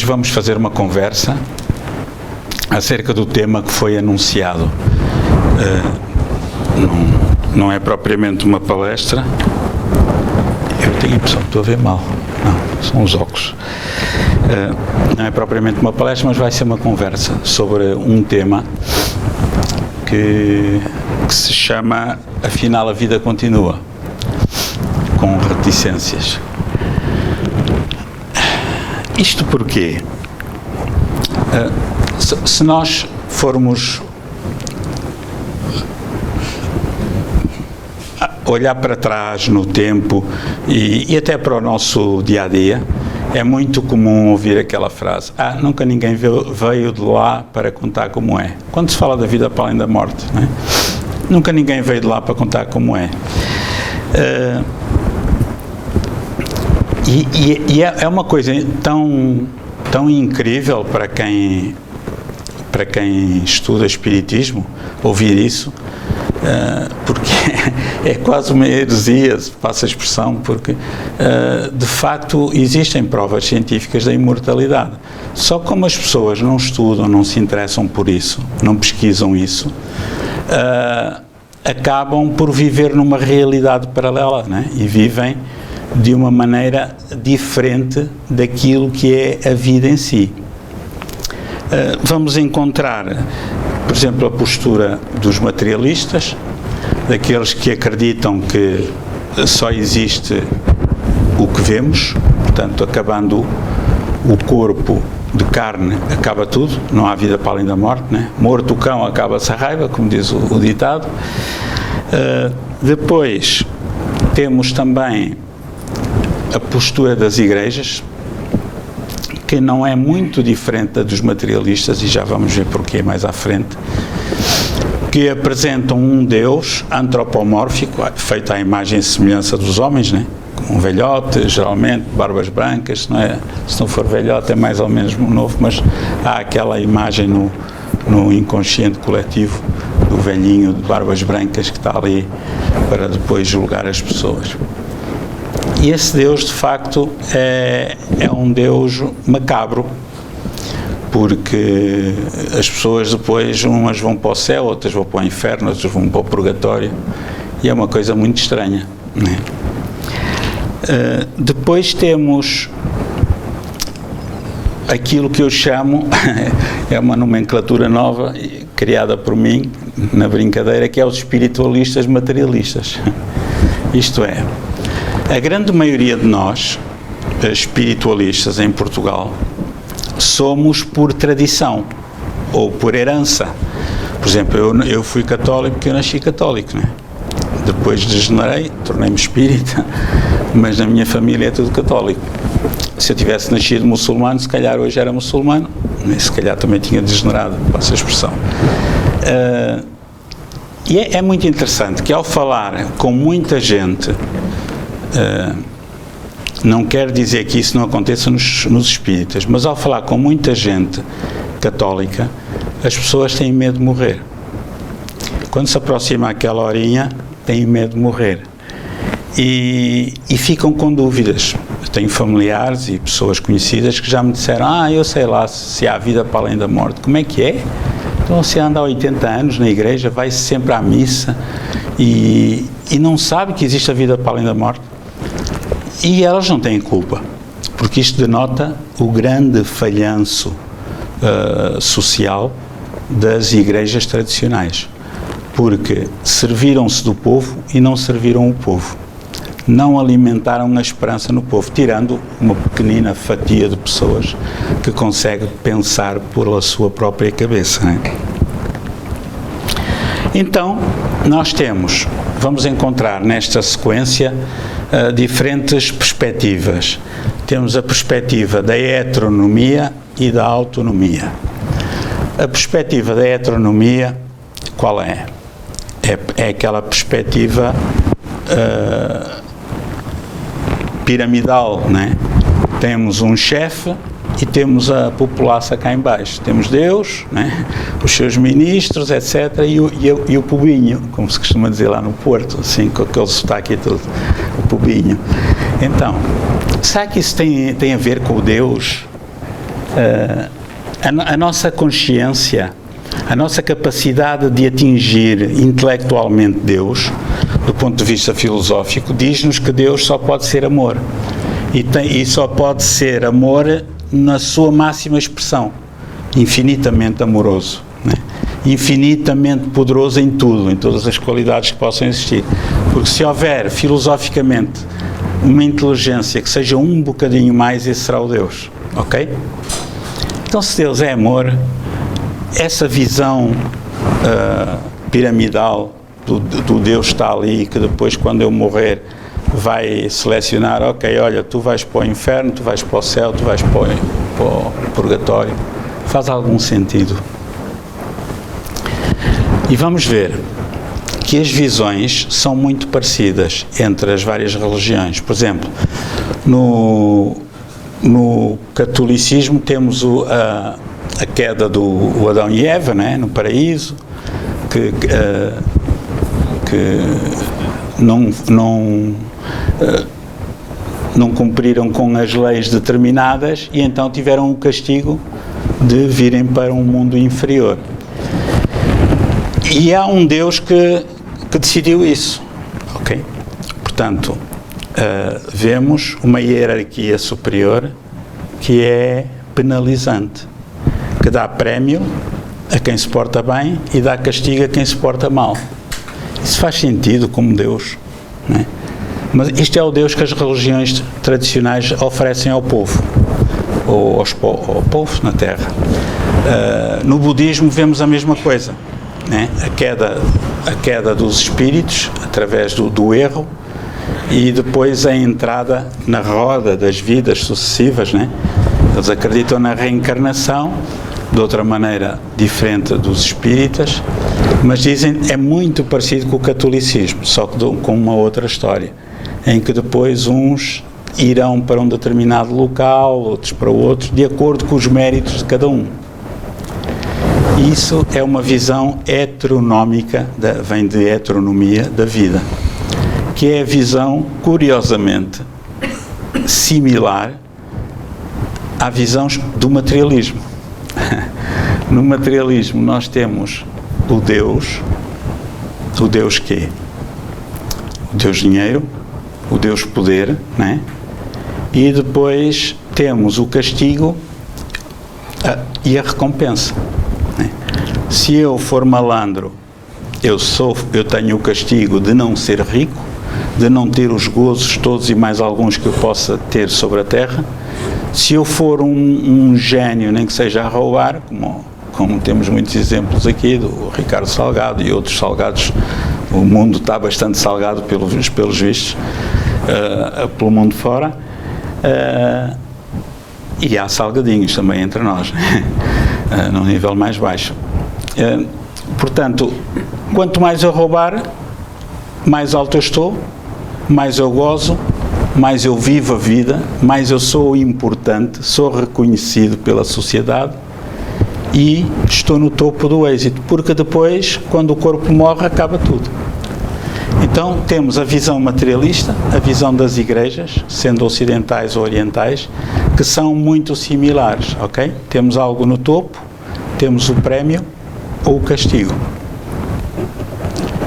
hoje vamos fazer uma conversa acerca do tema que foi anunciado. Não é propriamente uma palestra. Eu tenho a impressão que estou a ver mal. Não, são os óculos. Não é propriamente uma palestra, mas vai ser uma conversa sobre um tema que se chama Afinal a Vida Continua, com reticências. Isto porquê? Se nós formos olhar para trás no tempo e até para o nosso dia-a-dia, é muito comum ouvir aquela frase: nunca ninguém veio de lá para contar como é. Quando se fala da vida para além da morte, não é? Nunca ninguém veio de lá para contar como é. É uma coisa tão incrível para quem estuda espiritismo ouvir isso, porque é quase uma heresia, se passa a expressão, porque de facto existem provas científicas da imortalidade. Só como as pessoas não estudam, não se interessam por isso, não pesquisam isso, acabam por viver numa realidade paralela, né? E vivem de uma maneira diferente daquilo que é a vida em si. Vamos encontrar, por exemplo, a postura dos materialistas, daqueles que acreditam que só existe o que vemos, portanto, acabando o corpo de carne, acaba tudo, não há vida para além da morte, né? Morto o cão, acaba-se a raiva, como diz o ditado. Depois temos também a postura das igrejas, que não é muito diferente da dos materialistas, e já vamos ver porquê mais à frente, que apresentam um Deus antropomórfico, feito à imagem e semelhança dos homens, né? Um velhote, geralmente, barbas brancas, se não for velhote é mais ou menos novo, mas há aquela imagem no inconsciente coletivo do velhinho de barbas brancas que está ali para depois julgar as pessoas. E esse Deus, de facto, é um Deus macabro, porque as pessoas depois, umas vão para o céu, outras vão para o inferno, outras vão para o purgatório, e é uma coisa muito estranha, né? Depois temos aquilo que eu chamo, é uma nomenclatura nova, criada por mim, na brincadeira, que é os espiritualistas materialistas. Isto é, a grande maioria de nós, espiritualistas em Portugal, somos por tradição ou por herança. Por exemplo, eu fui católico porque eu nasci católico, né? Depois degenerei, tornei-me espírita, mas na minha família é tudo católico. Se eu tivesse nascido muçulmano, se calhar hoje era muçulmano, se calhar também tinha degenerado, passa a expressão. E é muito interessante que, ao falar com muita gente, não quer dizer que isso não aconteça nos espíritas, mas ao falar com muita gente católica, as pessoas têm medo de morrer. Quando se aproxima aquela horinha, têm medo de morrer. E ficam com dúvidas. Eu tenho familiares e pessoas conhecidas que já me disseram: eu sei lá se há vida para além da morte. Como é que é? Então você anda há 80 anos na igreja, vai sempre à missa e não sabe que existe a vida para além da morte. E elas não têm culpa, porque isto denota o grande falhanço social das igrejas tradicionais, porque serviram-se do povo e não serviram o povo, não alimentaram a esperança no povo, tirando uma pequenina fatia de pessoas que consegue pensar pela sua própria cabeça, né? Então, nós vamos encontrar nesta sequência diferentes perspectivas. Temos a perspectiva da heteronomia e da autonomia. A perspectiva da heteronomia, qual é? É aquela perspectiva piramidal, né? Temos um chefe e temos a população cá em baixo. Temos Deus, né? Os seus ministros, etc. E o pobinho, como se costuma dizer lá no Porto, assim, com aquele sotaque e tudo. O pobinho. Então, será que isso tem a ver com o Deus A nossa consciência, a nossa capacidade de atingir intelectualmente Deus, do ponto de vista filosófico, diz-nos que Deus só pode ser amor. E só pode ser amor na sua máxima expressão, infinitamente amoroso, né? Infinitamente poderoso em tudo, em todas as qualidades que possam existir. Porque se houver, filosoficamente, uma inteligência que seja um bocadinho mais, esse será o Deus, ok? Então, se Deus é amor, essa visão piramidal do Deus que está ali, que depois, quando eu morrer, vai selecionar, ok, olha, tu vais para o inferno, tu vais para o céu, tu vais para o purgatório, faz algum sentido. E vamos ver que as visões são muito parecidas entre as várias religiões. Por exemplo, no catolicismo temos a queda do Adão e Eva, né, no paraíso, que não cumpriram com as leis determinadas e então tiveram o castigo de virem para um mundo inferior. E há um Deus que decidiu isso, ok? Portanto, vemos uma hierarquia superior que é penalizante, que dá prémio a quem se porta bem e dá castigo a quem se porta mal. Isso faz sentido como Deus, não é? Mas isto é o Deus que as religiões tradicionais oferecem ao povo, ou ao povo na Terra. No budismo vemos a mesma coisa, né? A queda dos espíritos através do erro e depois a entrada na roda das vidas sucessivas, né? Eles acreditam na reencarnação de outra maneira diferente dos espíritas, mas dizem é muito parecido com o catolicismo, só que com uma outra história, em que depois uns irão para um determinado local, outros para outros, de acordo com os méritos de cada um. Isso é uma visão heteronómica, vem de heteronomia da vida, que é a visão, curiosamente, similar à visão do materialismo. No materialismo nós temos o Deus quê? O Deus dinheiro, o Deus poder, né? E depois temos o castigo e a recompensa, né? Se eu for malandro, eu tenho o castigo de não ser rico, de não ter os gozos todos e mais alguns que eu possa ter sobre a terra. Se eu for um gênio, nem que seja a roubar, como temos muitos exemplos aqui, do Ricardo Salgado e outros salgados, o mundo está bastante salgado pelos vistos, pelo mundo fora, e há salgadinhos também entre nós, né? Num nível mais baixo. Portanto, quanto mais eu roubar, mais alto eu estou, mais eu gozo, mais eu vivo a vida, mais eu sou importante, sou reconhecido pela sociedade e estou no topo do êxito, porque depois, quando o corpo morre, acaba tudo. Então, temos a visão materialista, a visão das igrejas, sendo ocidentais ou orientais, que são muito similares, ok? Temos algo no topo, temos o prémio ou o castigo.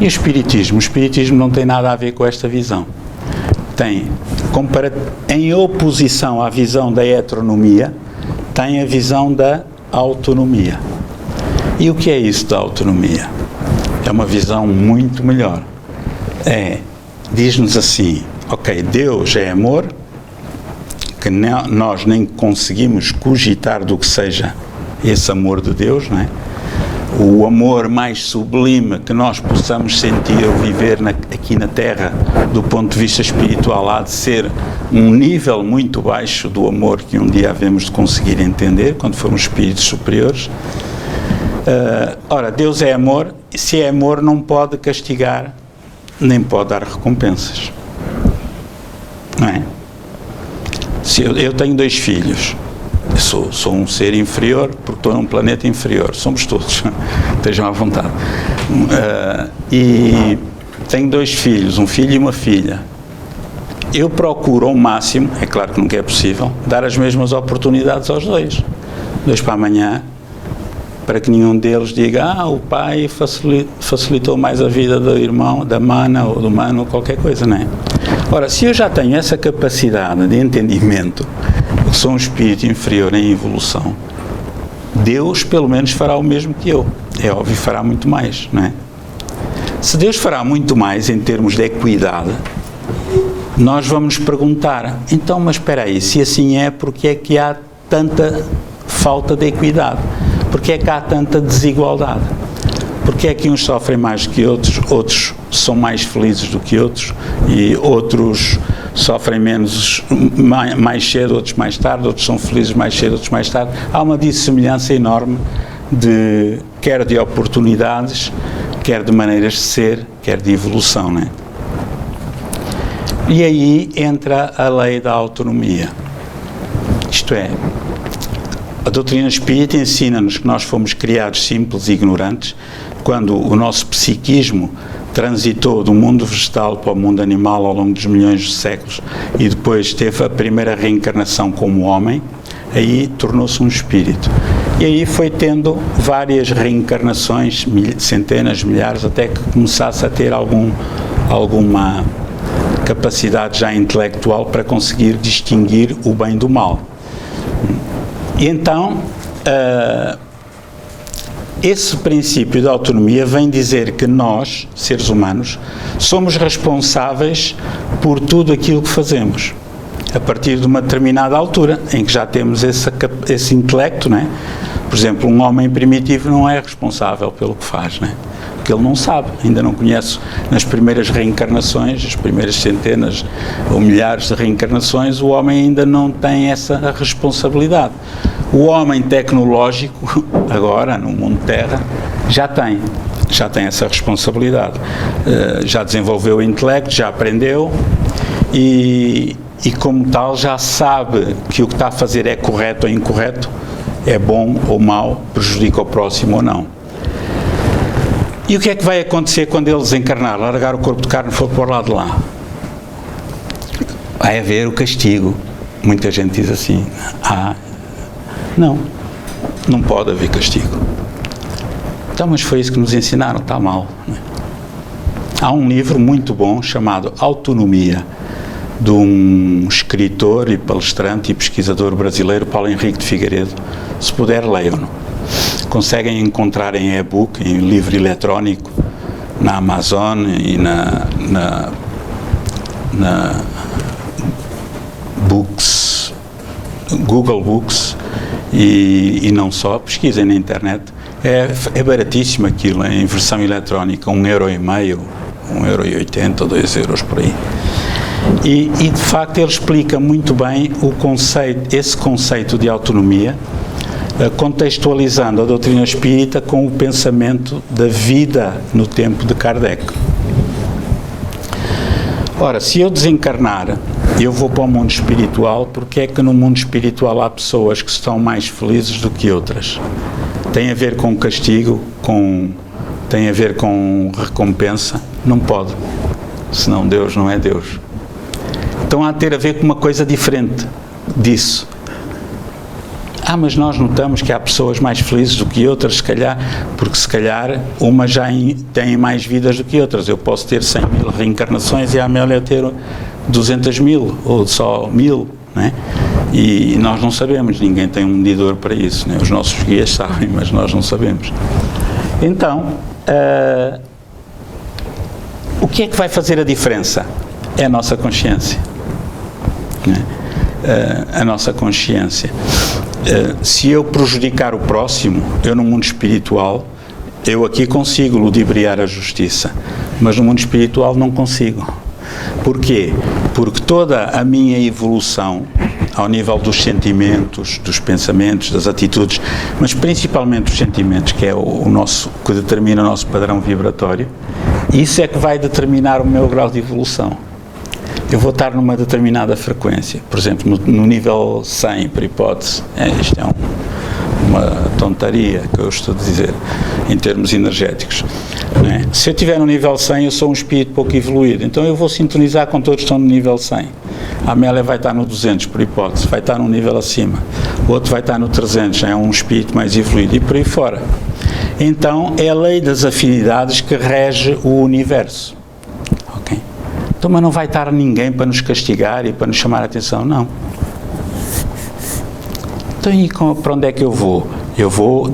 E o espiritismo? O espiritismo não tem nada a ver com esta visão. Tem, em oposição à visão da heteronomia, tem a visão da autonomia. E o que é isso da autonomia? É uma visão muito melhor. Diz-nos assim, ok, Deus é amor, que nós nem conseguimos cogitar do que seja esse amor de Deus, não é? O amor mais sublime que nós possamos sentir ou viver aqui na Terra, do ponto de vista espiritual, há de ser um nível muito baixo do amor que um dia havemos de conseguir entender, quando formos espíritos superiores. Ora, Deus é amor, e se é amor não pode castigar, nem pode dar recompensas. Não é? Se eu tenho 2 filhos, sou um ser inferior, porque estou num planeta inferior, somos todos, estejam à vontade. E tenho 2 filhos, um filho e uma filha. eu procuro ao máximo, é claro que nunca é possível, dar as mesmas oportunidades aos dois para amanhã, para que nenhum deles diga, o pai facilitou mais a vida do irmão, da mana ou do mano, ou qualquer coisa, não é? Ora, se eu já tenho essa capacidade de entendimento, que sou um espírito inferior em evolução, Deus pelo menos fará o mesmo que eu. É óbvio, fará muito mais, não é? Se Deus fará muito mais em termos de equidade, nós vamos perguntar, então, mas espera aí, se assim é, porque é que há tanta falta de equidade? Porque é que há tanta desigualdade? Porque é que uns sofrem mais que outros, outros são mais felizes do que outros, e outros sofrem menos, mais cedo, outros mais tarde, outros são felizes mais cedo, outros mais tarde? Há uma dissemelhança enorme, quer de oportunidades, quer de maneiras de ser, quer de evolução, não é? E aí entra a lei da autonomia. Isto é, a doutrina espírita ensina-nos que nós fomos criados simples e ignorantes quando o nosso psiquismo transitou do mundo vegetal para o mundo animal ao longo dos milhões de séculos e depois teve a primeira reencarnação como homem, aí tornou-se um espírito. E aí foi tendo várias reencarnações, centenas, milhares, até que começasse a ter alguma capacidade já intelectual para conseguir distinguir o bem do mal. E então, esse princípio da autonomia vem dizer que nós, seres humanos, somos responsáveis por tudo aquilo que fazemos, a partir de uma determinada altura, em que já temos esse intelecto, não é? Por exemplo, um homem primitivo não é responsável pelo que faz, não é? Porque ele não sabe, ainda não conhece. Nas primeiras reencarnações, as primeiras centenas ou milhares de reencarnações, o homem ainda não tem essa responsabilidade. O homem tecnológico, agora, no mundo Terra, já tem essa responsabilidade. Já desenvolveu o intelecto, já aprendeu e como tal já sabe que o que está a fazer é correto ou incorreto, é bom ou mau, prejudica o próximo ou não. E o que é que vai acontecer quando ele desencarnar, largar o corpo de carne e for para o lado de lá? Vai haver o castigo. Muita gente diz assim, não pode haver castigo. Então, mas foi isso que nos ensinaram, está mal. Há um livro muito bom chamado Autonomia, de um escritor e palestrante e pesquisador brasileiro, Paulo Henrique de Figueiredo. Se puder, leiam-no. Conseguem encontrar em e-book, em livro eletrónico, na Amazon e na Books, Google Books e não só, pesquisem na internet. É baratíssimo aquilo, em versão eletrónica, €1,50, €1,80 ou €2 por aí. E de facto ele explica muito bem esse conceito de autonomia, contextualizando a doutrina espírita com o pensamento da vida no tempo de Kardec. Ora, se eu desencarnar, eu vou para o mundo espiritual, porque é que no mundo espiritual há pessoas que estão mais felizes do que outras? Tem a ver com castigo, tem a ver com recompensa? Não pode, senão Deus não é Deus. Então há de ter a ver com uma coisa diferente disso. Mas nós notamos que há pessoas mais felizes do que outras, se calhar, porque se calhar umas já têm mais vidas do que outras. Eu posso ter 100.000 reencarnações e a Amélia ter 200.000 ou só 1.000, não é? E nós não sabemos, ninguém tem um medidor para isso, não é? Os nossos guias sabem, mas nós não sabemos. Então, o que é que vai fazer a diferença? É a nossa consciência. A nossa consciência. Se eu prejudicar o próximo, eu no mundo espiritual, eu aqui consigo ludibriar a justiça, mas no mundo espiritual não consigo. Porquê? Porque toda a minha evolução, ao nível dos sentimentos, dos pensamentos, das atitudes, mas principalmente dos sentimentos, que é que determina o nosso padrão vibratório, isso é que vai determinar o meu grau de evolução. Eu vou estar numa determinada frequência, por exemplo, no nível 100, por hipótese. Isto é uma tontaria que eu estou a dizer, em termos energéticos. Não é? Se eu estiver no nível 100, eu sou um espírito pouco evoluído, então eu vou sintonizar com todos que estão no nível 100. A Amélia vai estar no 200, por hipótese, vai estar num nível acima. O outro vai estar no 300, é um espírito mais evoluído, e por aí fora. Então, é a lei das afinidades que rege o universo. Ok? Então, mas não vai estar ninguém para nos castigar e para nos chamar a atenção, não. Então, e para onde é que eu vou? Eu vou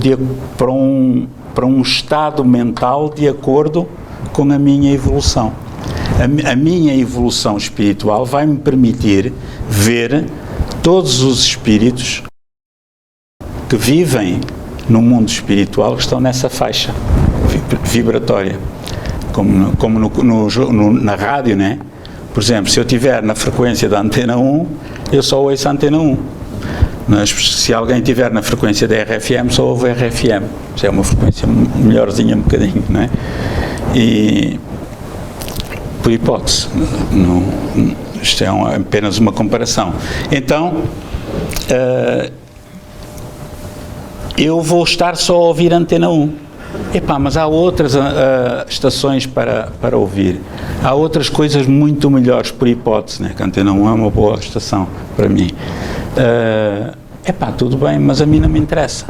para um estado mental de acordo com a minha evolução. A minha evolução espiritual vai me permitir ver todos os espíritos que vivem no mundo espiritual que estão nessa faixa vibratória. Como na rádio, né? Por exemplo, se eu estiver na frequência da antena 1, eu só ouço a antena 1. Mas se alguém estiver na frequência da RFM, só ouve a RFM. Isso é uma frequência melhorzinha um bocadinho, não é? E, por hipótese, isto é apenas uma comparação. Então, eu vou estar só a ouvir a antena 1. Epá, mas há outras estações para ouvir. Há outras coisas muito melhores, por hipótese, né? Que a antena 1 é uma boa estação para mim. Epá, tudo bem, mas a mim não me interessa.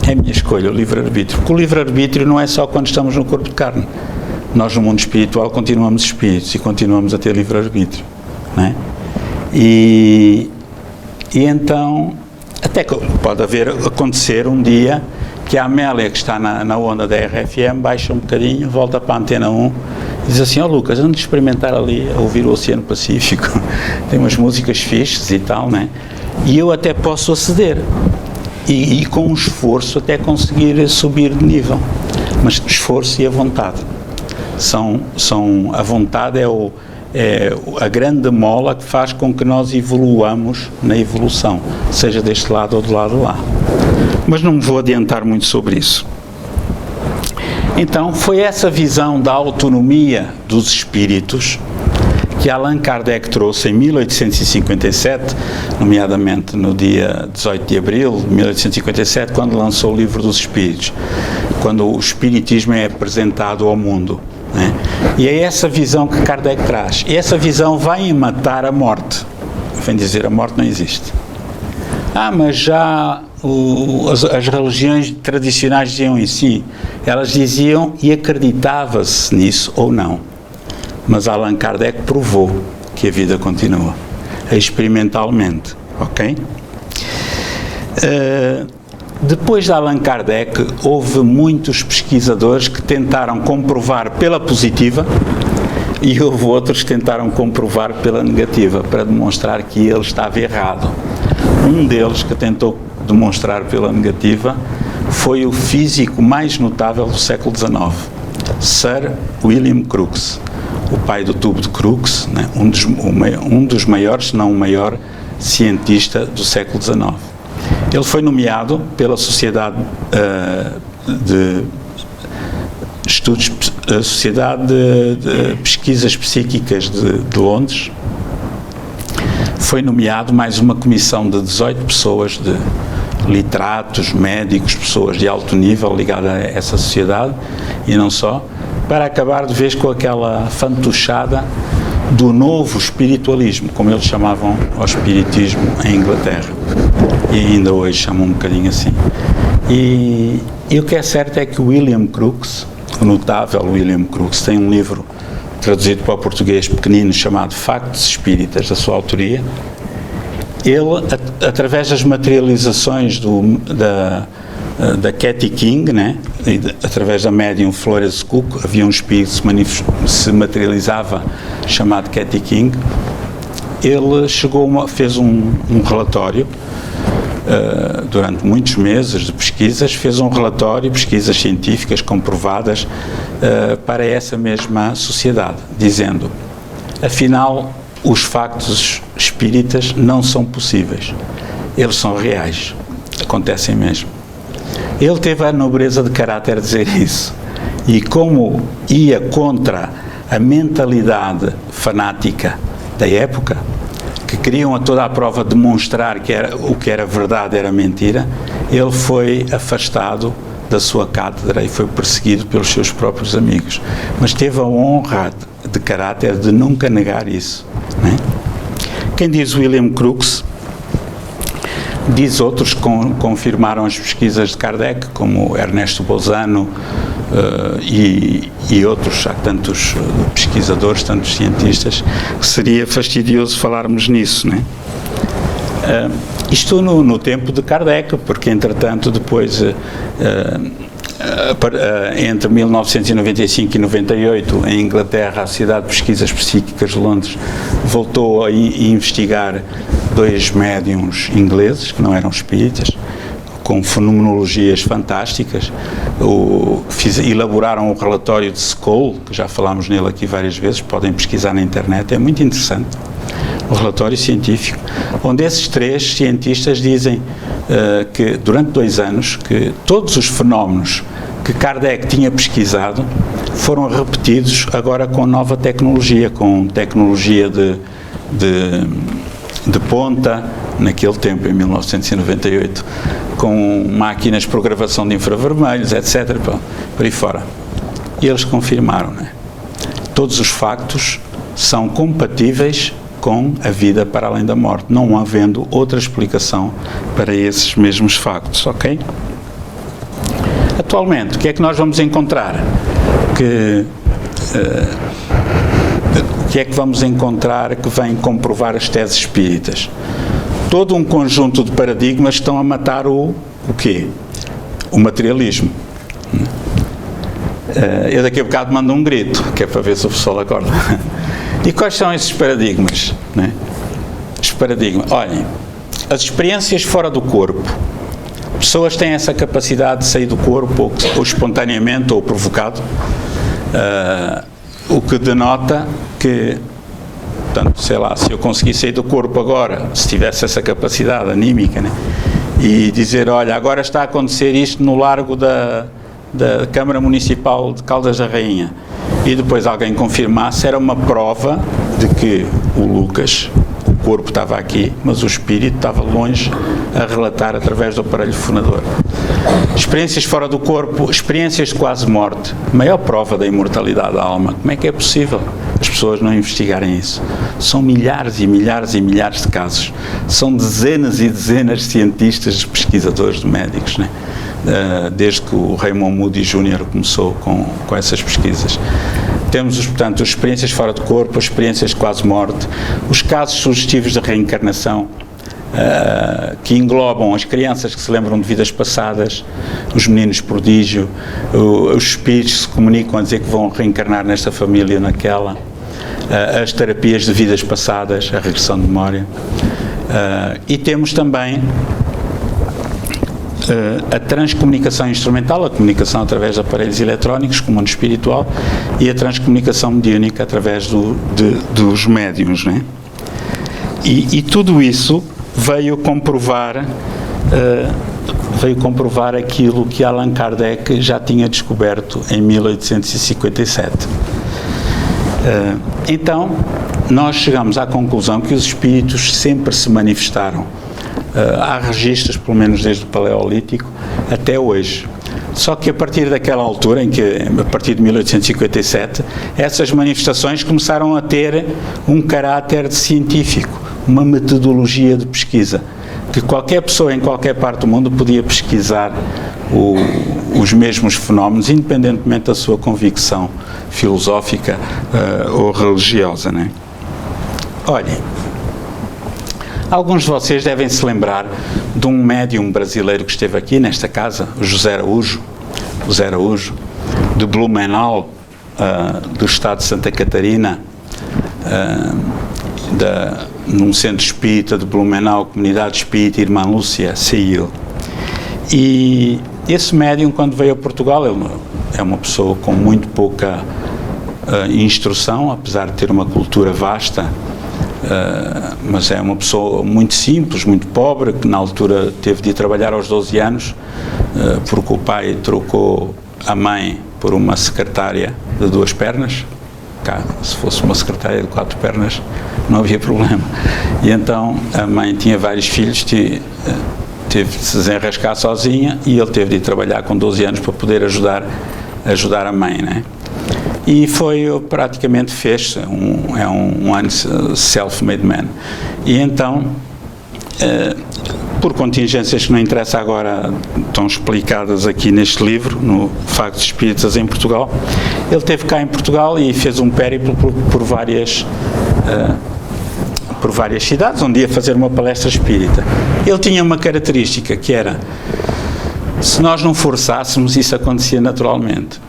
É a minha escolha, o livre-arbítrio. Porque o livre-arbítrio não é só quando estamos no corpo de carne. Nós, no mundo espiritual, continuamos espíritos e continuamos a ter livre-arbítrio, não é? E então, até que pode acontecer um dia que a Amélia, que está na onda da RFM, baixa um bocadinho, volta para a antena 1 e diz assim: ó Lucas, vamos experimentar ali a ouvir o Oceano Pacífico, tem umas músicas fixes e tal, né? E eu até posso aceder e com um esforço até conseguir subir de nível, mas esforço e a vontade a vontade é a grande mola que faz com que nós evoluamos na evolução, seja deste lado ou do lado de lá. Mas não me vou adiantar muito sobre isso. Então, foi essa visão da autonomia dos espíritos que Allan Kardec trouxe em 1857, nomeadamente no dia 18 de abril de 1857, quando lançou o Livro dos Espíritos, quando o espiritismo é apresentado ao mundo, né? E é essa visão que Kardec traz. E essa visão vai matar a morte. Vem dizer, a morte não existe. Mas já as religiões tradicionais diziam em si, elas diziam e acreditava-se nisso ou não. Mas Allan Kardec provou que a vida continua, experimentalmente, ok? Depois de Allan Kardec, houve muitos pesquisadores que tentaram comprovar pela positiva e houve outros que tentaram comprovar pela negativa, para demonstrar que ele estava errado. Um deles que tentou demonstrar pela negativa foi o físico mais notável do século XIX, Sir William Crookes, o pai do tubo de Crookes, né? um dos maiores, se não o maior, cientista do século XIX. Ele foi nomeado pela Sociedade de Estudos, Sociedade de Pesquisas Psíquicas de Londres. Foi nomeado mais uma comissão de 18 pessoas, de literatos, médicos, pessoas de alto nível ligadas a essa sociedade, e não só, para acabar de vez com aquela fantochada do novo espiritualismo, como eles chamavam ao espiritismo em Inglaterra, e ainda hoje chamam um bocadinho assim. E o que é certo é que William Crookes, o notável William Crookes, tem um livro traduzido para o português pequenino chamado Factos Espíritas, da sua autoria. Ele, através das materializações da Katy King, né? Através da médium Florence Cook, havia um espírito que se materializava chamado Katy King. Ele fez um relatório durante muitos meses de pesquisas, fez um relatório, pesquisas científicas comprovadas para essa mesma sociedade, dizendo, afinal, os factos espíritas não são possíveis, eles são reais, acontecem mesmo. Ele teve a nobreza de caráter de dizer isso, e como ia contra a mentalidade fanática da época, que queriam a toda a prova demonstrar que o que era verdade era mentira, ele foi afastado da sua cátedra e foi perseguido pelos seus próprios amigos. Mas teve a honra de caráter de nunca negar isso, não é? Quem diz William Crookes, diz outros que confirmaram as pesquisas de Kardec, como Ernesto Bolzano e outros, há tantos pesquisadores, tantos cientistas, que seria fastidioso falarmos nisso, não é? Isto no tempo de Kardec, porque entretanto depois, entre 1995 e 98, em Inglaterra, a Sociedade de Pesquisas Psíquicas de Londres voltou a investigar 2 médiums ingleses, que não eram espíritas, com fenomenologias fantásticas, elaboraram o relatório de Skoll, que já falámos nele aqui várias vezes, podem pesquisar na internet, é muito interessante, o relatório científico, onde esses 3 cientistas dizem que durante 2 anos, que todos os fenómenos que Kardec tinha pesquisado foram repetidos agora com nova tecnologia, com tecnologia de ponta, naquele tempo, em 1998, com máquinas para gravação de infravermelhos, etc., por aí fora. E eles confirmaram, não é? Todos os factos são compatíveis com a vida para além da morte, não havendo outra explicação para esses mesmos factos, ok? Atualmente, o que é que nós vamos encontrar? O que é que vamos encontrar que vem comprovar as teses espíritas? Todo um conjunto de paradigmas estão a matar o quê? O materialismo. Eu daqui a bocado mando um grito, que é para ver se o pessoal acorda. E quais são esses paradigmas? Né? Os paradigmas, olhem, as experiências fora do corpo. Pessoas têm essa capacidade de sair do corpo, ou espontaneamente, ou provocado, o que denota que, portanto, sei lá, se eu conseguir sair do corpo agora, se tivesse essa capacidade anímica, né, e dizer, olha, agora está a acontecer isto no largo da Câmara Municipal de Caldas da Rainha, e depois alguém confirmasse, era uma prova de que o Lucas, o corpo estava aqui, mas o espírito estava longe a relatar através do aparelho fonador. Experiências fora do corpo, experiências de quase morte, maior prova da imortalidade da alma. Como é que é possível as pessoas não investigarem isso? São milhares e milhares e milhares de casos. São dezenas e dezenas de cientistas, de pesquisadores, de médicos, né? Desde que o Raymond Moody Jr. começou com essas pesquisas. Temos, portanto, as experiências fora do corpo, as experiências de quase morte, os casos sugestivos de reencarnação, que englobam as crianças que se lembram de vidas passadas, os meninos prodígio, os espíritos que se comunicam a dizer que vão reencarnar nesta família ou naquela, as terapias de vidas passadas, a regressão de memória, e temos também a transcomunicação instrumental, a comunicação através de aparelhos eletrónicos, como o mundo espiritual, e a transcomunicação mediúnica através dos médiuns, né? E tudo isso veio comprovar aquilo que Allan Kardec já tinha descoberto em 1857. Então, nós chegamos à conclusão que os espíritos sempre se manifestaram. Há registros, pelo menos desde o Paleolítico até hoje. Só que a partir daquela altura, a partir de 1857, essas manifestações começaram a ter um caráter científico, uma metodologia de pesquisa, que qualquer pessoa em qualquer parte do mundo podia pesquisar os mesmos fenómenos, independentemente da sua convicção filosófica ou religiosa, né? Olhem, alguns de vocês devem se lembrar de um médium brasileiro que esteve aqui nesta casa, o José Araújo, de Blumenau, do estado de Santa Catarina, num centro espírita de Blumenau, Comunidade Espírita Irmã Lúcia, CIL. E esse médium, quando veio a Portugal, ele é uma pessoa com muito pouca instrução, apesar de ter uma cultura vasta, mas é uma pessoa muito simples, muito pobre, que na altura teve de ir trabalhar aos 12 anos, porque o pai trocou a mãe por uma secretária de 2 pernas. Cá, se fosse uma secretária de 4 pernas, não havia problema. E então a mãe tinha vários filhos, teve de se desenrascar sozinha e ele teve de ir trabalhar com 12 anos para poder ajudar a mãe, né? E praticamente fez um self-made man. E então, por contingências que não interessa agora, estão explicadas aqui neste livro, no Factos Espíritas em Portugal, ele esteve cá em Portugal e fez um périplo por várias cidades, onde ia fazer uma palestra espírita. Ele tinha uma característica que era, se nós não forçássemos, isso acontecia naturalmente.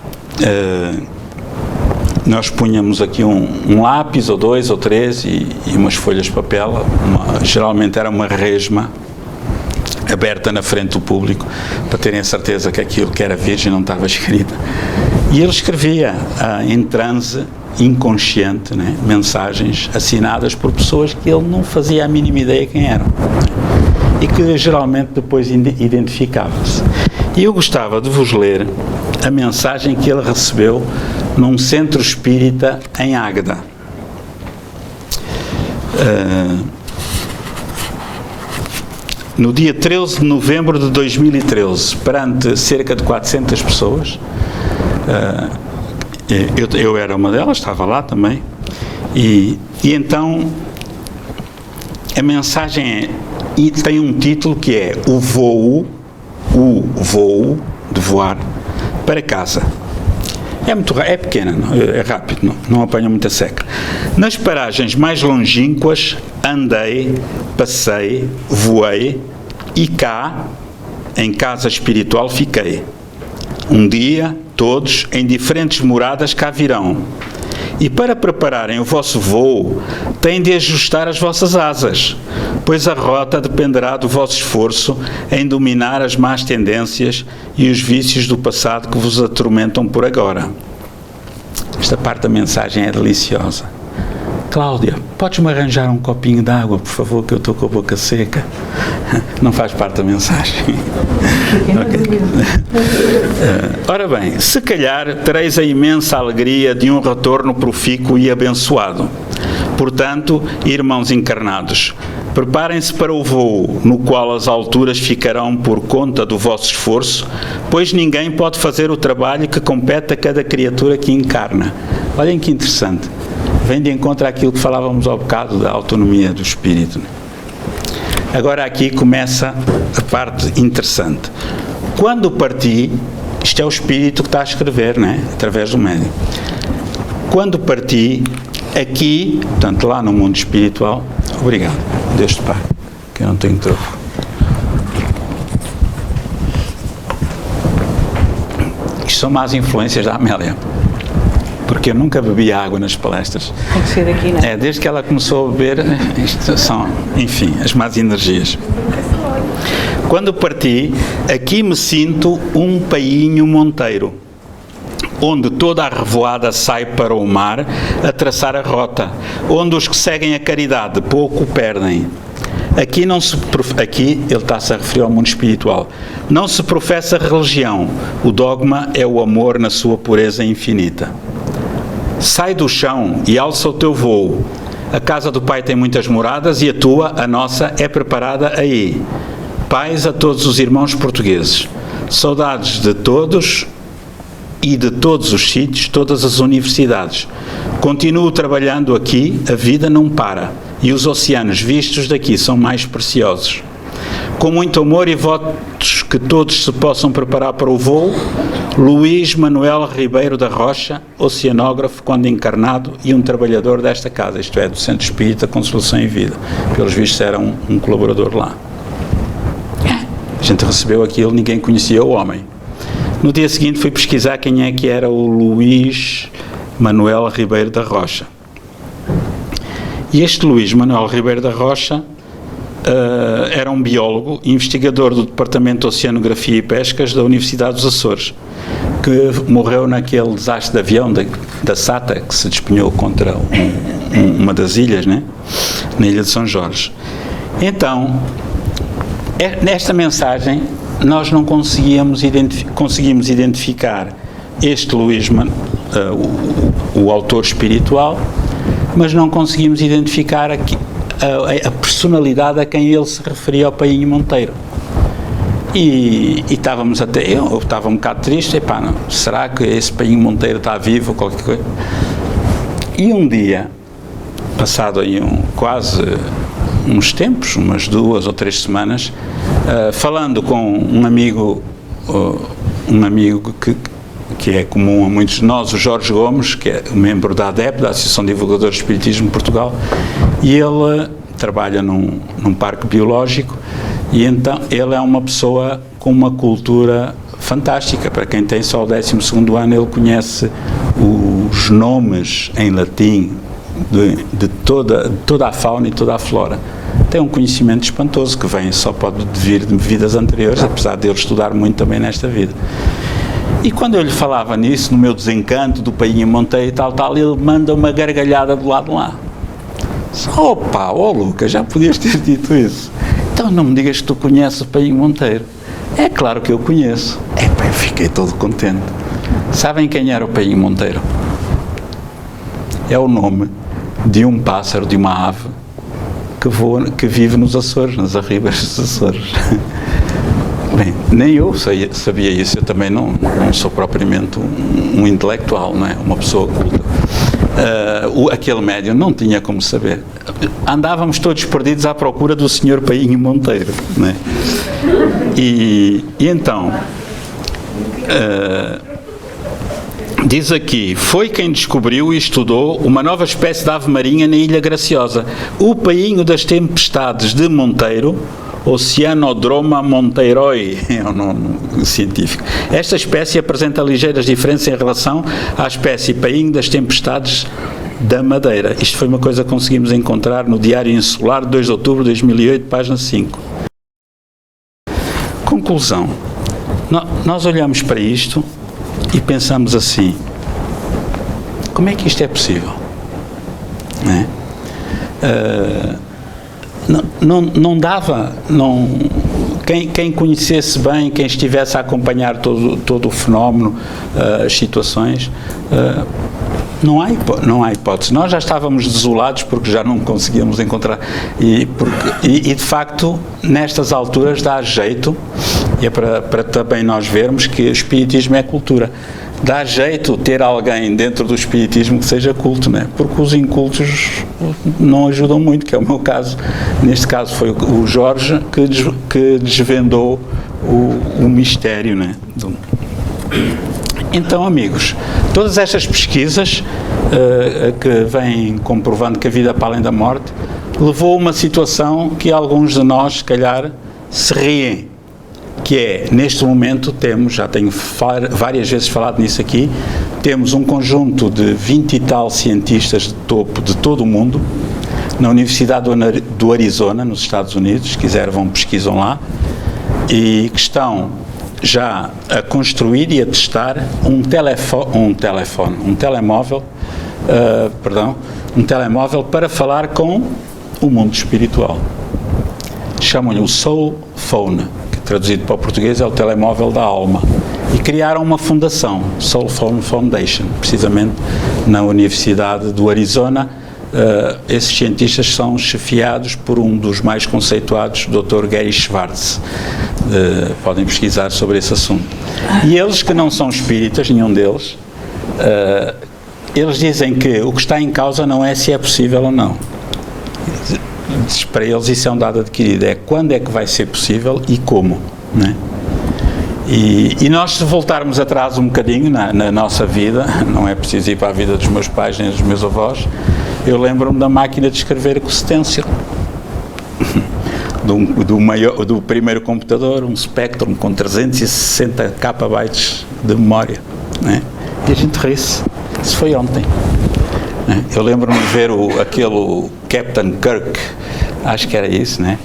Nós punhamos aqui um lápis, ou 2 ou 3, e umas folhas de papel, geralmente era uma resma, aberta na frente do público, para terem a certeza que aquilo que era virgem não estava escrito. E ele escrevia em transe inconsciente, né, mensagens assinadas por pessoas que ele não fazia a mínima ideia quem eram, e que geralmente depois identificava-se. E eu gostava de vos ler a mensagem que ele recebeu num centro espírita em Águeda. No dia 13 de novembro de 2013, perante cerca de 400 pessoas, eu era uma delas, estava lá também, e então a mensagem tem um título que é o voo de voar para casa. É pequena, é rápido, não apanha muita seca. Nas paragens mais longínquas, andei, passei, voei, e cá, em casa espiritual, fiquei. Um dia, todos, em diferentes moradas, cá virão. E para prepararem o vosso voo, têm de ajustar as vossas asas, pois a rota dependerá do vosso esforço em dominar as más tendências e os vícios do passado que vos atormentam por agora. Esta parte da mensagem é deliciosa. Cláudia, podes-me arranjar um copinho de água, por favor, que eu estou com a boca seca? Não faz parte da mensagem. Okay. Ora bem, se calhar tereis a imensa alegria de um retorno profícuo e abençoado. Portanto, irmãos encarnados, preparem-se para o voo, no qual as alturas ficarão por conta do vosso esforço, pois ninguém pode fazer o trabalho que compete a cada criatura que encarna. Olhem que interessante. Vem de encontro àquilo que falávamos ao bocado da autonomia do espírito. Agora aqui começa a parte interessante. Quando parti, isto é o espírito que está a escrever, né? Através do médium. Quando parti, aqui, portanto lá no mundo espiritual, obrigado, Deus te pague, que eu não tenho troco. Isto são más influências da Amélia, porque eu nunca bebi água nas palestras. Tem que ser daqui, não é? Desde que ela começou a beber, isto são, enfim, as más energias. Quando parti, aqui me sinto um painho monteiro, onde toda a revoada sai para o mar a traçar a rota, onde os que seguem a caridade pouco perdem. Aqui ele está-se a referir ao mundo espiritual. Não se professa religião, o dogma é o amor na sua pureza infinita. Sai do chão e alça o teu voo. A casa do Pai tem muitas moradas e a tua, a nossa, é preparada aí. Paz a todos os irmãos portugueses. Saudades de todos e de todos os sítios, todas as universidades. Continuo trabalhando aqui, a vida não para. E os oceanos vistos daqui são mais preciosos. Com muito amor e votos que todos se possam preparar para o voo, Luís Manuel Ribeiro da Rocha, oceanógrafo quando encarnado e um trabalhador desta casa, isto é, do Centro Espírita Consolação em Vida. Pelos vistos era um colaborador lá. A gente recebeu aquilo, ninguém conhecia o homem. No dia seguinte fui pesquisar quem é que era o Luís Manuel Ribeiro da Rocha. E este Luís Manuel Ribeiro da Rocha era um biólogo, investigador do Departamento de Oceanografia e Pescas da Universidade dos Açores, que morreu naquele desastre de avião da SATA, que se despenhou contra uma das ilhas, né? Na ilha de São Jorge. Então, nesta mensagem, nós não conseguimos identificar este Luís, o autor espiritual, mas não conseguimos identificar a personalidade a quem ele se referia ao Painho Monteiro. E estávamos eu estava um bocado triste, epá, não, será que esse Painho Monteiro está vivo ou qualquer coisa? E um dia, passado aí quase uns tempos, umas 2 ou 3 semanas, falando com um amigo que é comum a muitos de nós, o Jorge Gomes, que é membro da ADEP, da Associação de Divulgadores de Espiritismo de Portugal, e ele trabalha num parque biológico, e então ele é uma pessoa com uma cultura fantástica. Para quem tem só o 12º ano, ele conhece os nomes em latim de toda a fauna e toda a flora. Tem um conhecimento espantoso que vem, só pode vir de vidas anteriores, apesar de ele estudar muito também nesta vida. E quando eu lhe falava nisso, no meu desencanto do Painho Monteiro e tal, ele manda uma gargalhada do lado de lá. Opa, Lucas, já podias ter dito isso. Então não me digas que tu conheces o Painho Monteiro. É claro que eu conheço. Eu fiquei todo contente. Sabem quem era o Painho Monteiro? É o nome de um pássaro, de uma ave, que vive nos Açores, nas arribas dos Açores. Bem, nem eu sabia isso. Eu também não sou propriamente um intelectual, não é? Uma pessoa culta. Aquele médium não tinha como saber. Andávamos todos perdidos à procura do Sr. Painho Monteiro, não é? E então, diz aqui, foi quem descobriu e estudou uma nova espécie de ave marinha na Ilha Graciosa, o painho das tempestades de Monteiro, Oceanodroma monteiroi, é o nome científico. Esta espécie apresenta ligeiras diferenças em relação à espécie painho das tempestades da Madeira. Isto foi uma coisa que conseguimos encontrar no Diário Insular, 2 de outubro de 2008, página 5. Conclusão. Nós olhamos para isto e pensamos assim, como é que isto é possível? Não dava, quem conhecesse bem, quem estivesse a acompanhar todo o fenómeno, as situações, não há hipótese. Nós já estávamos desolados porque já não conseguíamos encontrar, e de facto, nestas alturas dá jeito, e é para também nós vermos que o espiritismo é cultura. Dá jeito ter alguém dentro do espiritismo que seja culto, não é? Porque os incultos não ajudam muito, que é o meu caso. Neste caso foi o Jorge que desvendou o mistério, não é? Então, amigos, todas estas pesquisas que vêm comprovando que a vida é para além da morte, levou a uma situação que alguns de nós, se calhar, se riem. Que é, neste momento já tenho várias vezes falado nisso aqui, temos um conjunto de 20 e tal cientistas de topo de todo o mundo, na Universidade do Arizona, nos Estados Unidos, se quiser pesquisam lá, e que estão já a construir e a testar um telemóvel para falar com o mundo espiritual. Chamam-lhe o Soul Phone, traduzido para o português é o telemóvel da alma, e criaram uma fundação, Soul Phone Foundation, precisamente na Universidade do Arizona. Esses cientistas são chefiados por um dos mais conceituados, Dr. Gary Schwartz. Podem pesquisar sobre esse assunto. E eles, que não são espíritas, nenhum deles, eles dizem que o que está em causa não é se é possível ou não. Para eles isso é um dado adquirido, é quando é que vai ser possível e como, não é? E nós, se voltarmos atrás um bocadinho na nossa vida, não é preciso ir para a vida dos meus pais nem dos meus avós, eu lembro-me da máquina de escrever com stencil, do primeiro computador, um Spectrum com 360 KB de memória, não é? E a gente ri-se, isso foi ontem. Eu lembro-me de ver aquele Captain Kirk, acho que era isso, né?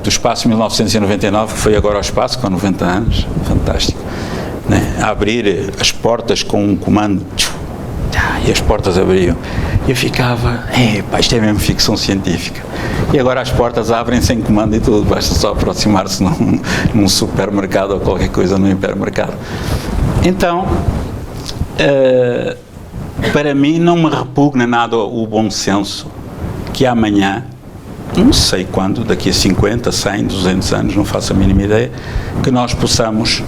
Do espaço 1999, que foi agora ao espaço, com 90 anos, fantástico, né? A abrir as portas com um comando, e as portas abriam. E eu ficava, isto é mesmo ficção científica. E agora as portas abrem sem comando e tudo, basta só aproximar-se num supermercado ou qualquer coisa no hipermercado. Então, para mim não me repugna nada o bom senso que amanhã não sei quando, daqui a 50, 100, 200 anos, não faço a mínima ideia, que nós possamos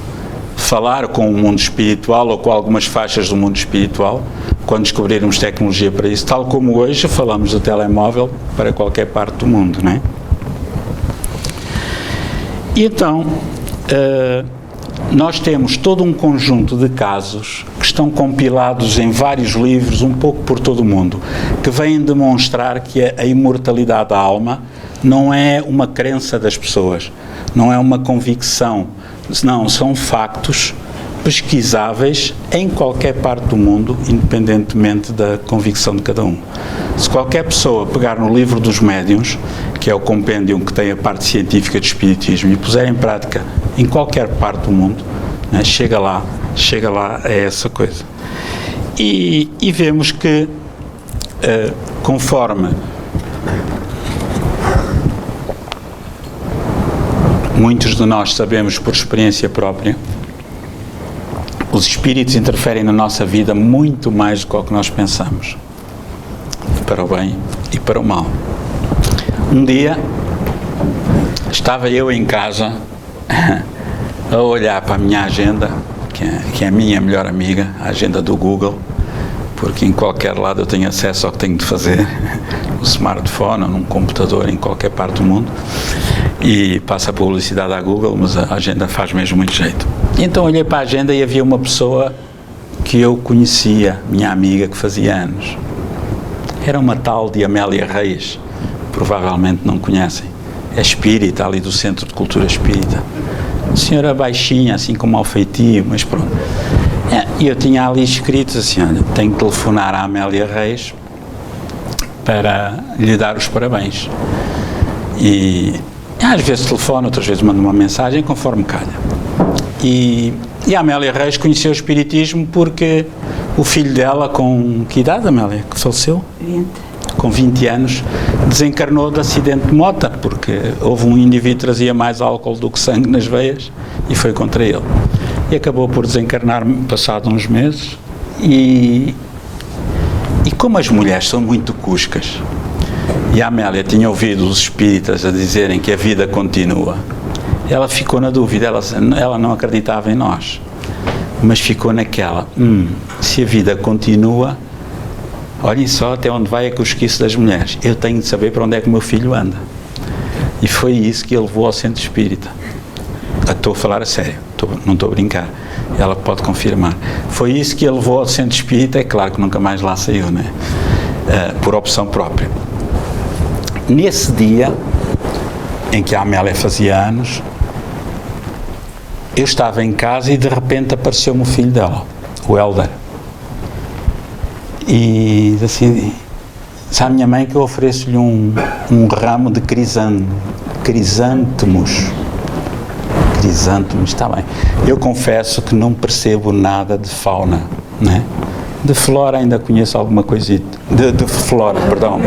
falar com o mundo espiritual ou com algumas faixas do mundo espiritual, quando descobrirmos tecnologia para isso, tal como hoje falamos do telemóvel para qualquer parte do mundo, não é? E então, nós temos todo um conjunto de casos que estão compilados em vários livros, um pouco por todo o mundo, que vêm demonstrar que a imortalidade da alma não é uma crença das pessoas, não é uma convicção, não, são factos pesquisáveis em qualquer parte do mundo, independentemente da convicção de cada um. Se qualquer pessoa pegar no livro dos médiuns, que é o compêndio que tem a parte científica do espiritismo, e puser em prática em qualquer parte do mundo, né, chega lá a essa coisa. E vemos que, conforme muitos de nós sabemos por experiência própria, os espíritos interferem na nossa vida muito mais do que nós pensamos, para o bem e para o mal. Um dia, estava eu em casa a olhar para a minha agenda, que é a minha melhor amiga, a agenda do Google, porque em qualquer lado eu tenho acesso ao que tenho de fazer, no smartphone ou num computador, em qualquer parte do mundo, e passa a publicidade à Google, mas a agenda faz mesmo muito jeito. Então olhei para a agenda e havia uma pessoa que eu conhecia, minha amiga, que fazia anos. Era uma tal de Amélia Reis, provavelmente não conhecem. É espírita, ali do Centro de Cultura Espírita. Senhora baixinha, assim como ao feitio, mas pronto. E eu tinha ali escrito assim, olha, tenho que telefonar à Amélia Reis para lhe dar os parabéns. E às vezes telefono, outras vezes mando uma mensagem, conforme calha. E a Amélia Reis conheceu o espiritismo porque o filho dela, com que idade, Amélia, que faleceu? 20. Com 20 anos, desencarnou de acidente de moto, porque houve um indivíduo que trazia mais álcool do que sangue nas veias e foi contra ele. E acabou por desencarnar passado uns meses. E como as mulheres são muito cuscas, e a Amélia tinha ouvido os espíritas a dizerem que a vida continua, ela ficou na dúvida, ela não acreditava em nós, mas ficou naquela, se a vida continua, olhem só até onde vai a cosquice das mulheres, eu tenho de saber para onde é que o meu filho anda. E foi isso que ele levou ao centro espírita. Estou a falar a sério, não estou a brincar, ela pode confirmar. Foi isso que ele levou ao centro espírita, é claro que nunca mais lá saiu, né? Por opção própria. Nesse dia em que a Amélia fazia anos, eu estava em casa e de repente apareceu-me o filho dela, o Hélder. E disse assim, disse à minha mãe que eu ofereço-lhe um ramo de crisântemos, está bem. Eu confesso que não percebo nada de fauna, né? De flora ainda conheço alguma coisita, de flora, perdão,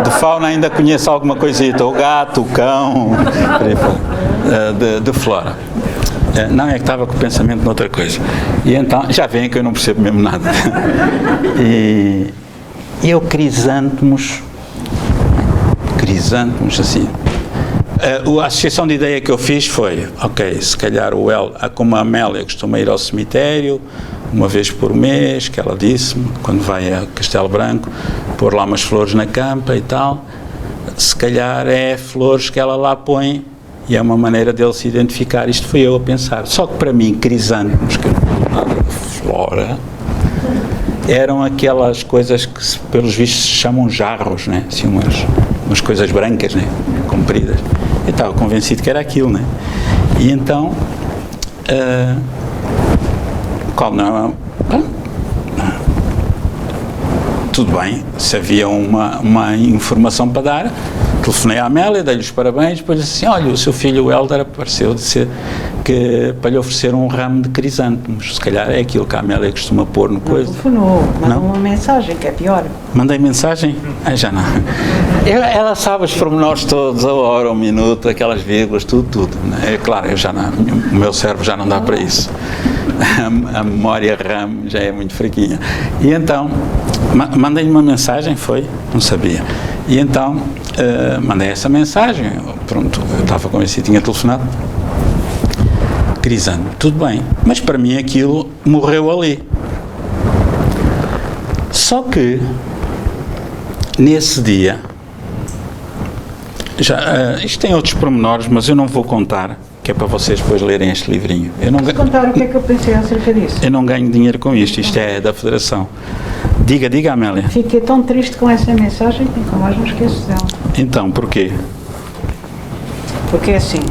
de fauna ainda conheço alguma coisita, o gato, o cão, de flora. Não, é que estava com o pensamento noutra coisa. E então, já veem que eu não percebo mesmo nada. E eu crisântemos, assim. A associação de ideia que eu fiz foi, ok, se calhar como a Amélia costuma ir ao cemitério, uma vez por mês, que ela disse-me, quando vai a Castelo Branco, pôr lá umas flores na campa e tal, se calhar é flores que ela lá põe e é uma maneira dele se identificar. Isto fui eu a pensar. Só que para mim, crisântemos, que não nada de flora, eram aquelas coisas que pelos vistos se chamam jarros, né? Assim, umas coisas brancas, né? Compridas. Eu estava convencido que era aquilo, né? E então, tudo bem, se havia uma informação para dar, telefonei à Amélia, dei-lhe os parabéns, depois disse assim, olha, o seu filho, o Hélder, apareceu, disse que para lhe oferecer um ramo de crisântemos, se calhar é aquilo que a Amélia costuma pôr no coisa. Telefonou, mandou uma mensagem, que é pior. Mandei mensagem? Já não. Ela sabe os pormenores todos, a hora, o minuto, aquelas vírgulas, tudo. É claro, eu já não, o meu cérebro já não dá para isso. A memória RAM já é muito fraquinha. E então, mandei-lhe uma mensagem, não sabia. E então, mandei essa mensagem, pronto, eu estava convencido, tinha telefonado. Crisântemo, tudo bem, mas para mim aquilo morreu ali. Só que, nesse dia, isto tem outros pormenores, mas eu não vou contar, que é para vocês depois lerem este livrinho. Vou contar o que é que eu pensei acerca disso. Eu não ganho dinheiro com isto é da Federação. Diga, Amélia. Fiquei tão triste com essa mensagem que nunca mais me esqueço dela. Então, porquê? Porque é assim,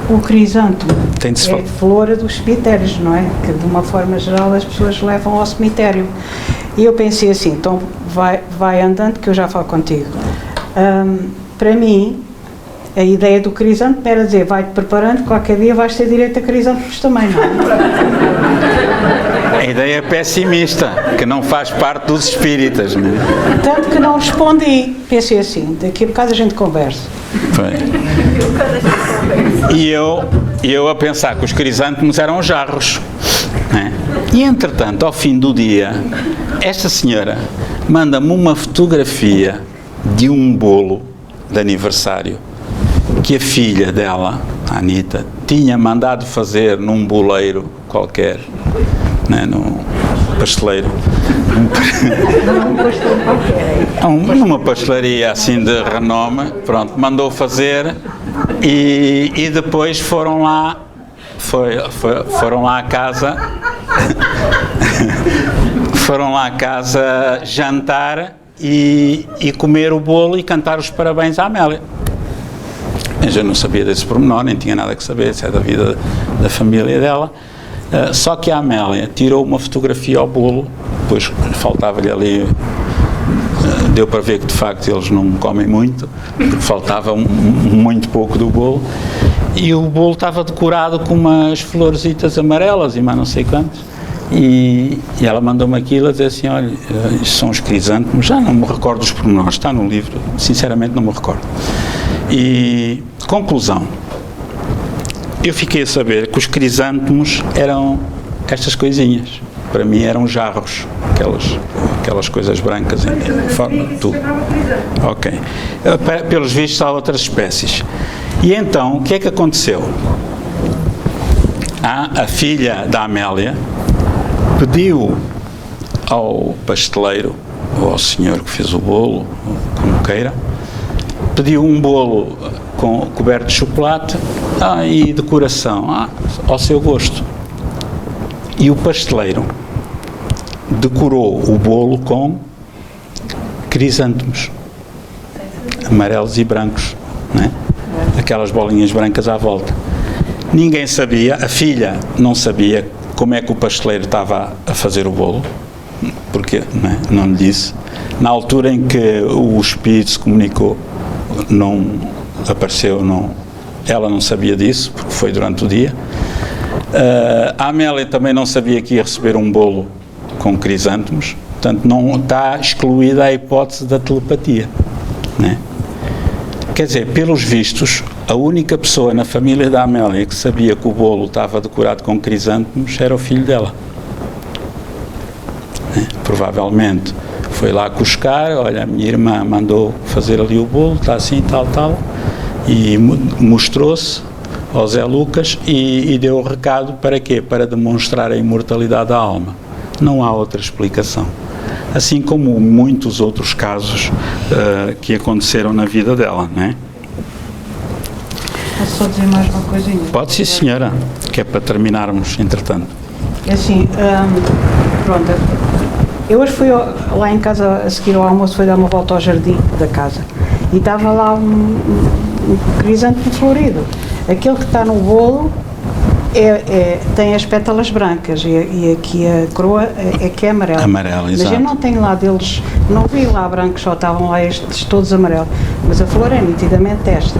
o crisântemo Tem de se é flor dos cemitérios, não é? Que de uma forma geral as pessoas levam ao cemitério. E eu pensei assim, então vai andando que eu já falo contigo. Para mim, a ideia do crisântemo era dizer, vai-te preparando, qualquer dia vais ter direito a crisântemos também, não é? A ideia é pessimista, que não faz parte dos espíritas, não é? Tanto que não respondi. Pensei assim, daqui a bocado a gente conversa. Foi. E eu a pensar que os crisântemos eram jarros, não é? E entretanto, ao fim do dia, esta senhora manda-me uma fotografia de um bolo de aniversário que a filha dela, a Anita, tinha mandado fazer num boleiro qualquer, né, num pasteleiro. Numa pastelaria assim de renome, pronto, mandou fazer e depois foram lá à casa foram lá à casa jantar e comer o bolo e cantar os parabéns à Amélia. Mas eu não sabia desse pormenor, nem tinha nada que saber, isso é da vida da família dela. Só que a Amélia tirou uma fotografia ao bolo, depois faltava-lhe ali, deu para ver que de facto eles não comem muito, faltava muito pouco do bolo, e o bolo estava decorado com umas florzitas amarelas e mais não sei quantos, e ela mandou-me aquilo a dizer assim, olha, isto são os crisântemos, já não me recordo dos pormenores, está no livro, sinceramente não me recordo. E, conclusão, eu fiquei a saber que os crisântemos eram estas coisinhas. Para mim eram jarros, aquelas coisas brancas em forma de tubo. Ok. Pelos vistos há outras espécies. E então, o que é que aconteceu? A filha da Amélia pediu ao pasteleiro, ou ao senhor que fez o bolo, como queira, pediu um bolo coberto de chocolate e decoração, ao seu gosto. E o pasteleiro decorou o bolo com crisântemos amarelos e brancos, não é? Aquelas bolinhas brancas à volta. Ninguém sabia, a filha não sabia como é que o pasteleiro estava a fazer o bolo, porque não lhe disse. Na altura em que o espírito se comunicou, não apareceu, ela não sabia disso, porque foi durante o dia. A Amélia também não sabia que ia receber um bolo com crisântemos, portanto não está excluída a hipótese da telepatia, né? Quer dizer, pelos vistos, a única pessoa na família da Amélia que sabia que o bolo estava decorado com crisântemos era o filho dela, né? Provavelmente foi lá buscar, olha, a minha irmã mandou fazer ali o bolo, está assim, tal, e mostrou-se ao Zé Lucas e deu o recado para quê? Para demonstrar a imortalidade da alma. Não há outra explicação. Assim como muitos outros casos que aconteceram na vida dela, não é? Posso só dizer mais uma coisinha? Pode sim, senhora, que é para terminarmos, entretanto. É assim, pronto, eu hoje fui lá em casa a seguir ao almoço, fui dar uma volta ao jardim da casa e estava lá um crisântemo florido. Aquele que está no bolo tem as pétalas brancas e aqui a coroa é que é amarela. Amarelo, mas exato. eu não tenho lá deles, não vi lá brancos, só estavam lá estes todos amarelos, mas a flor é nitidamente esta.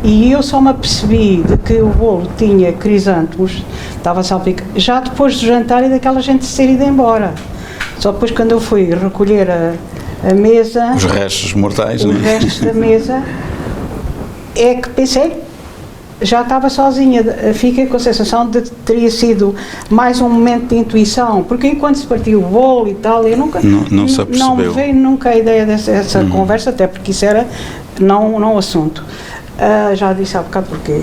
E eu só me apercebi de que o bolo tinha crisântemos, estava salpicado, já depois do jantar e daquela gente se ter ido embora. Só depois quando eu fui recolher a mesa... Os restos mortais, os restos da mesa, é que pensei, já estava sozinha, fiquei com a sensação de que teria sido mais um momento de intuição, porque enquanto se partiu o bolo e tal, eu nunca... Não se apercebeu. Não me veio nunca a ideia dessa conversa, até porque isso era não assunto. Já disse há bocado porquê.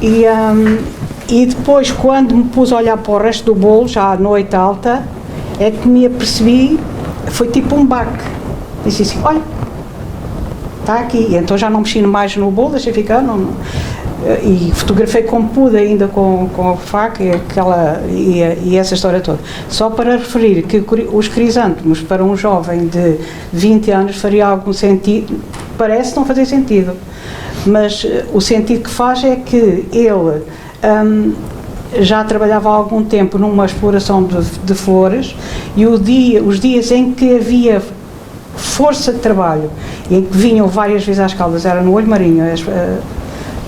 E depois, quando me pus a olhar para o resto do bolo, já à noite alta, é que me apercebi, foi tipo um baque. Disse assim, olha, está aqui. E então já não mexi mais no bolo, deixei ficar, e fotografei como pude ainda com a faca e essa história toda. Só para referir que os crisântemos para um jovem de 20 anos faria algum sentido, parece não fazer sentido, mas o sentido que faz é que ele já trabalhava há algum tempo numa exploração de flores e os dias em que havia força de trabalho, em que vinham várias vezes às Caldas, era no Olho Marinho,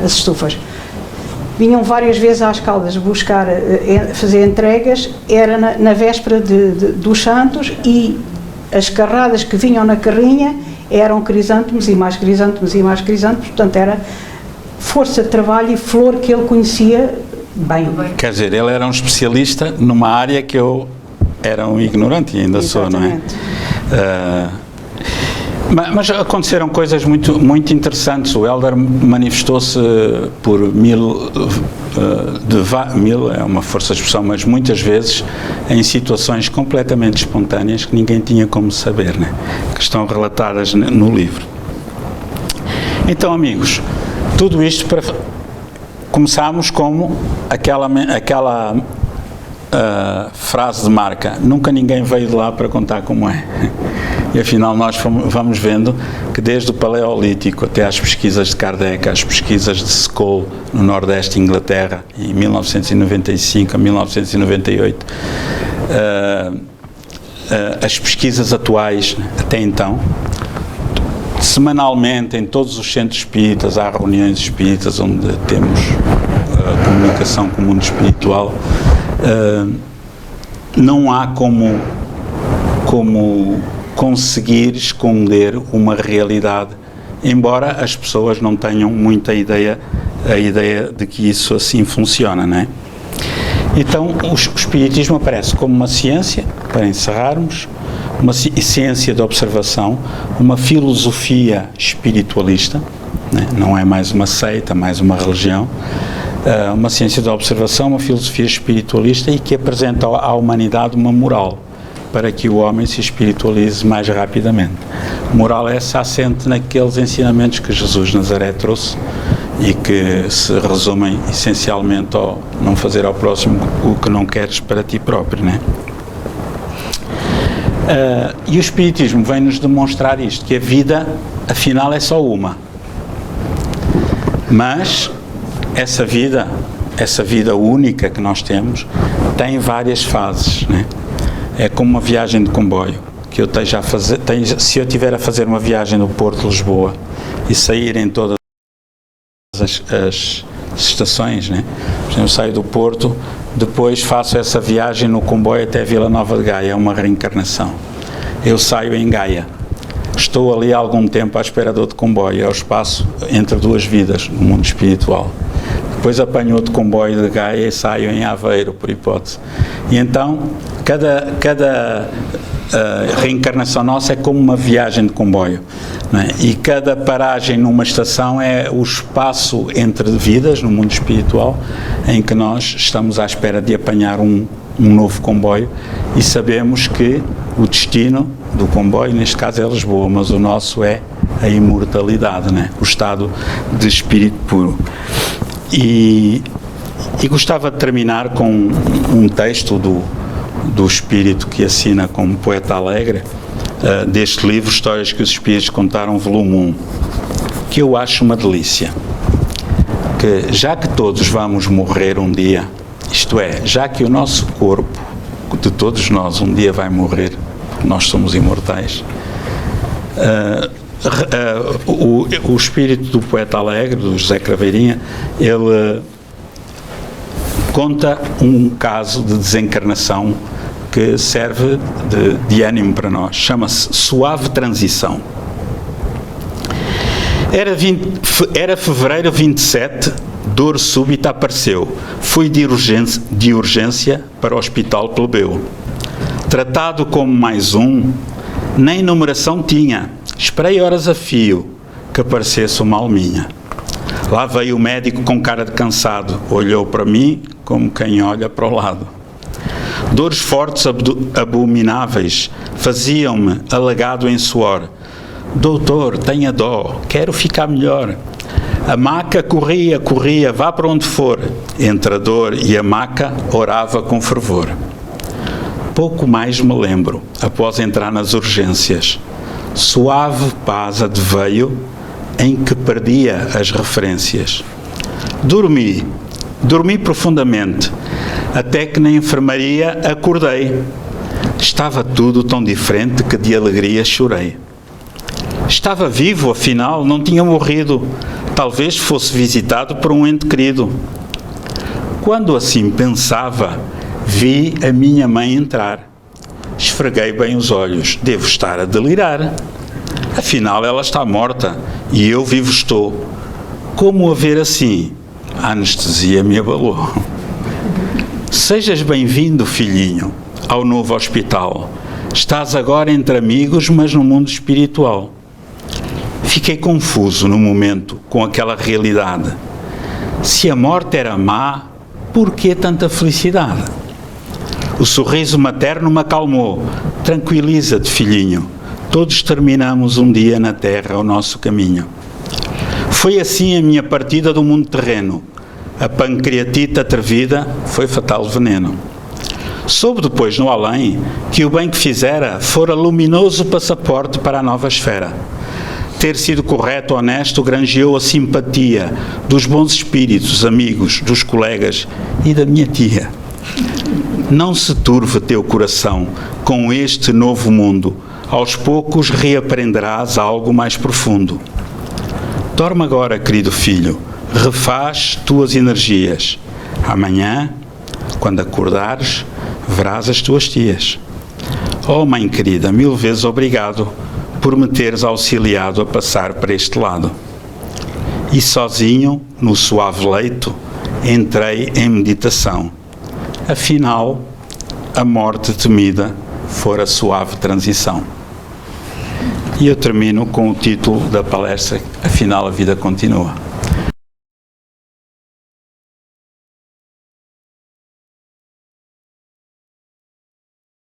as estufas, vinham várias vezes às Caldas buscar, fazer entregas, era na véspera dos Santos, e as carradas que vinham na carrinha eram crisântemos e mais crisântemos e mais crisântemos, portanto era força de trabalho e flor que ele conhecia bem. Quer dizer, ele era um especialista numa área que eu era um ignorante e ainda sou, não é? Mas aconteceram coisas muito interessantes. O Helder manifestou-se por mil é uma força de expressão, mas muitas vezes em situações completamente espontâneas que ninguém tinha como saber, né? Que estão relatadas no livro. Então, amigos, tudo isto para... Começámos como aquela frase de marca: nunca ninguém veio de lá para contar como é. E afinal nós vamos vendo que desde o Paleolítico até às pesquisas de Kardec, às pesquisas de Skoll no Nordeste de Inglaterra, em 1995 a 1998, as pesquisas atuais até então, semanalmente em todos os centros espíritas há reuniões espíritas onde temos comunicação com o mundo espiritual. Não há como conseguir esconder uma realidade, embora as pessoas não tenham muita ideia de que isso assim funciona, não é? Então o espiritismo aparece como uma ciência, para encerrarmos, uma ciência de observação, uma filosofia espiritualista, né? Não é mais uma seita, mais uma religião, uma ciência de observação, uma filosofia espiritualista, e que apresenta à humanidade uma moral para que o homem se espiritualize mais rapidamente. Moral essa assente naqueles ensinamentos que Jesus de Nazaré trouxe e que se resumem essencialmente ao não fazer ao próximo o que não queres para ti próprio, né? E o Espiritismo vem-nos demonstrar isto, que a vida, afinal, é só uma. Mas essa vida única que nós temos, tem várias fases, né? É como uma viagem de comboio, que eu esteja a fazer, se eu estiver a fazer uma viagem do Porto de Lisboa e sair em todas as estações, né? Por exemplo, eu saio do Porto, depois faço essa viagem no comboio até Vila Nova de Gaia, é uma reencarnação. Eu saio em Gaia, estou ali há algum tempo à espera de outro comboio, é o espaço entre duas vidas no mundo espiritual. Depois apanho outro comboio de Gaia e saio em Aveiro, por hipótese. E então, cada reencarnação nossa é como uma viagem de comboio, não é? E cada paragem numa estação é o espaço entre vidas, no mundo espiritual, em que nós estamos à espera de apanhar um novo comboio, e sabemos que o destino do comboio, neste caso é Lisboa, mas o nosso é a imortalidade, não é? O estado de espírito puro. E gostava de terminar com um texto do espírito que assina como Poeta Alegre, deste livro Histórias que os Espíritos Contaram, volume 1, que eu acho uma delícia. Que já que todos vamos morrer um dia, isto é, já que o nosso corpo, de todos nós, um dia vai morrer, porque nós somos imortais, o espírito do Poeta Alegre, do José Craveirinha, ele conta um caso de desencarnação que serve de ânimo para nós. Chama-se Suave Transição. Era fevereiro 27, dor súbita apareceu. Fui de urgência para o hospital plebeu. Tratado como mais um, nem numeração tinha. Esperei horas a fio. que parecesse uma alminha. Lá veio o médico com cara de cansado, olhou para mim como quem olha para o lado. Dores fortes abomináveis faziam-me alagado em suor. Doutor, tenha dó, quero ficar melhor. A maca corria, vá para onde for. Entre a dor e a maca, orava com fervor. Pouco mais me lembro, após entrar nas urgências. Suave paz adveio, em que perdia as referências. Dormi profundamente, até que na enfermaria acordei. Estava tudo tão diferente que de alegria chorei. Estava vivo, afinal, não tinha morrido. Talvez fosse visitado por um ente querido. Quando assim pensava, vi a minha mãe entrar. Esfreguei bem os olhos. Devo estar a delirar. Afinal, ela está morta e eu vivo estou. Como a ver assim? A anestesia me abalou. Sejas bem-vindo, filhinho, ao novo hospital. Estás agora entre amigos, mas no mundo espiritual. Fiquei confuso no momento com aquela realidade. Se a morte era má, por que tanta felicidade? O sorriso materno me acalmou. Tranquiliza-te, filhinho. Todos terminamos um dia na terra o nosso caminho. Foi assim a minha partida do mundo terreno. A pancreatite atrevida foi fatal veneno. Soube depois, no além, que o bem que fizera fora luminoso passaporte para a nova esfera. Ter sido correto, honesto, granjeou a simpatia dos bons espíritos, amigos, dos colegas e da minha tia. Não se turve teu coração com este novo mundo. Aos poucos reaprenderás algo mais profundo. Dorme agora, querido filho, refaz tuas energias. Amanhã, quando acordares, verás as tuas tias. Oh, mãe querida, 1000 vezes obrigado por me teres auxiliado a passar para este lado. E sozinho, no suave leito, entrei em meditação. Afinal, a morte temida fora suave transição. E eu termino com o título da palestra, Afinal a vida continua.